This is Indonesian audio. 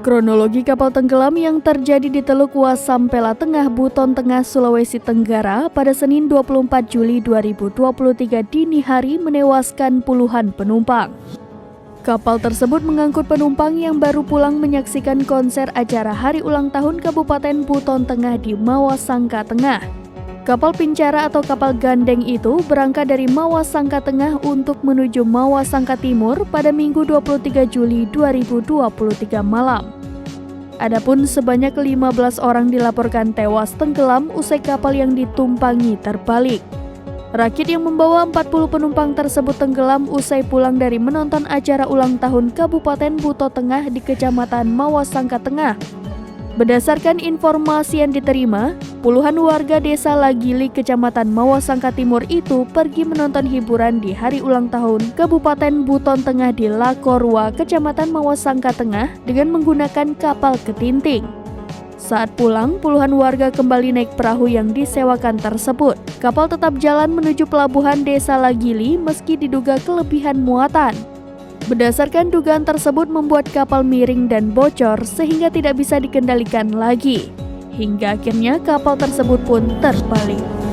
Kronologi kapal tenggelam yang terjadi di Teluk Wasampela Tengah, Buton Tengah, Sulawesi Tenggara pada Senin 24 Juli 2023 dini hari menewaskan puluhan penumpang. Kapal tersebut mengangkut penumpang yang baru pulang menyaksikan konser acara hari ulang tahun Kabupaten Buton Tengah di Mawasangka Tengah. Kapal Pincara atau kapal gandeng itu berangkat dari Mawasangka Tengah untuk menuju Mawasangka Timur pada Minggu 23 Juli 2023 malam. Adapun sebanyak 15 orang dilaporkan tewas tenggelam usai kapal yang ditumpangi terbalik. Rakit yang membawa 40 penumpang tersebut tenggelam usai pulang dari menonton acara ulang tahun Kabupaten Buton Tengah di Kecamatan Mawasangka Tengah. Berdasarkan informasi yang diterima, puluhan warga desa Lagili, Kecamatan Mawasangka Timur itu pergi menonton hiburan di hari ulang tahun Kabupaten Buton Tengah di Lakorwa, Kecamatan Mawasangka Tengah dengan menggunakan kapal ketinting. Saat pulang, puluhan warga kembali naik perahu yang disewakan tersebut. Kapal tetap jalan menuju pelabuhan desa Lagili meski diduga kelebihan muatan. Berdasarkan dugaan tersebut membuat kapal miring dan bocor sehingga tidak bisa dikendalikan lagi. Hingga akhirnya kapal tersebut pun terbalik.